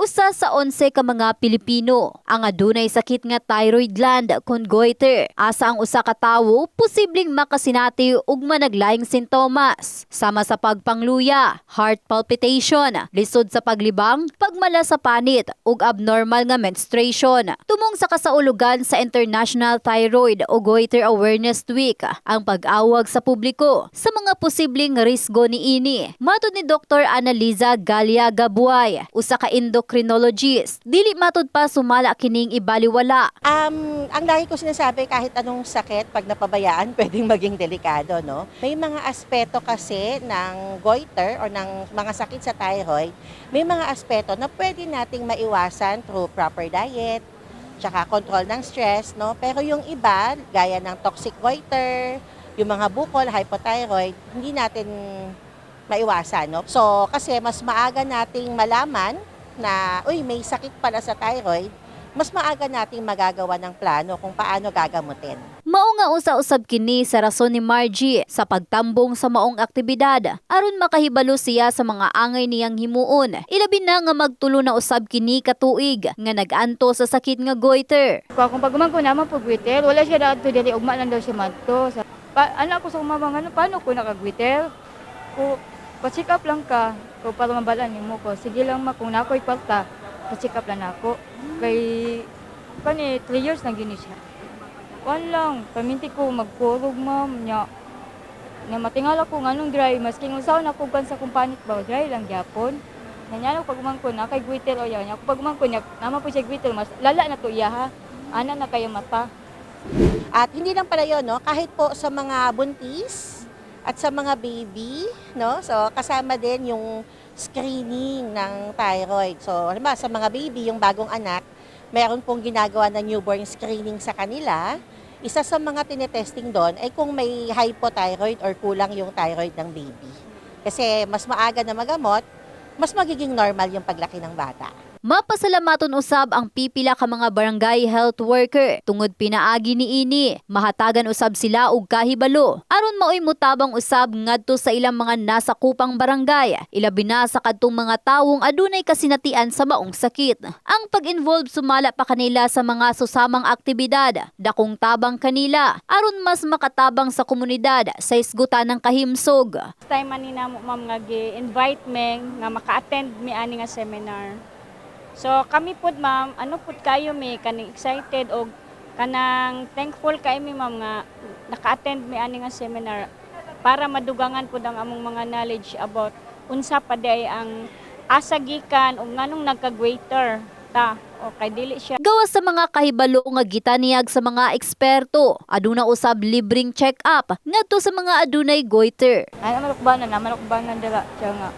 Usa sa 11 ka mga Pilipino ang adunay sakit nga thyroid gland kon goiter. Asa ang usa ka tawo posibleng makasinati og managlaing sintomas sama sa pagpangluya, heart palpitation, lisod sa paglibang, pagmala sa panit ug abnormal nga menstruation. Tumong sa kasaulugan sa International Thyroid o Goiter Awareness Week ang pag-awag sa publiko sa mga posibleng risgo niini. Matud ni Dr. Analiza Galia Gabuay, usa ka endocrinologist, dili matud pa sumala kining ibaliwala. Ang lagi ko sinasabi, kahit anong sakit, pag napabayaan, pwedeng maging delikado, no? May mga aspeto kasi ng goiter o ng mga sakit sa thyroid, may mga aspeto na pwede nating maiwasan through proper diet, tsaka control ng stress, no? Pero yung iba, gaya ng toxic goiter, yung mga bukol, hypothyroid, hindi natin maiwasan, no? So, kasi mas maaga nating malaman na, may sakit pala sa thyroid, mas maaga nating magagawa ng plano kung paano gagamutin. Mao nga usa-usab kini sa rason ni Margie sa pagtambong sa maong aktibidad aron makahibalo siya sa mga angay niyang himuon. Ilabi na nga magtulo na usab kini ka tuig nga nag-anto sa sakit nga goiter. Kung pagman ko naman pag goiter, wala siya daad to dili ugma lang daw siya madto. Anak ko sa umamang paano ko nakagwiter? Ko pa-check up lang ka, ko para mabalaan nimo ko. Sige lang ma kung nakoy kwarta, pa-check up lang ako. Kay 3 years na gini siya. Kuan lang, paminti ko magkurog ma'am nya. Na matingala ko nganong dry, maski kung saan ako kan sa kumpanit ba, dry lang gyapon. Nanya ko pagman ko na kay gwiter o ya, nya pagman ko nya naman po siya gwiter, mas lala na to iya ha. Ana na kayo mata. At hindi lang pala yun, no? Kahit po sa mga buntis at sa mga baby, no? So, kasama din yung screening ng thyroid. So, halimbawa sa mga baby, yung bagong anak, meron pong ginagawa na newborn screening sa kanila. Isa sa mga tinetesting doon ay kung may hypothyroid or kulang yung thyroid ng baby. Kasi mas maaga na magamot, mas magiging normal yung paglaki ng bata. Mapasalamaton usab ang pipila ka mga barangay health worker tungod pinaagi niini. Mahatagan usab sila og kahibalo aron maoy mutabang usab ngadto sa ilang mga nasakupang barangay, ilabi na sa kadtong mga tawong adunay kasinatian sa maong sakit. Ang pag-involve sumala pa kanila sa mga susamang aktibidad, dakong tabang kanila aron mas makatabang sa komunidad sa isgutan ng kahimsog. Time manina mo ma'am nga gi-invite me nga maka-attend mi ani nga seminar. So kami pud ma'am, kayo mi kaning excited og kanang thankful kay mi ma'am nga naka-attend mi ani nga seminar para madugangan pud ang among mga knowledge about unsa pa day ang asa gikan og nganong nagka-goiter ta o kay dili siya. Gawas sa mga kahibalo nga gitaniyag sa mga eksperto, aduna usab libreng check-up ngadto sa mga adunay goiter. Ay naman dira siya nga.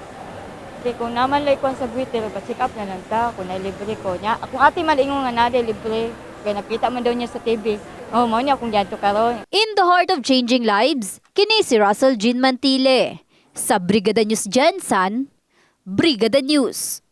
Kung naman lay ko sa goiter, pa-check up na lang ta, kung na-libre ko niya. Kung ati malingon nga na libre, kaya nakita man daw niya sa TV. Oh, mo niya kung dyanto karon. In the heart of changing lives, kini si Russell Jean Mantile. Sa Brigada News Jensen, Brigada News.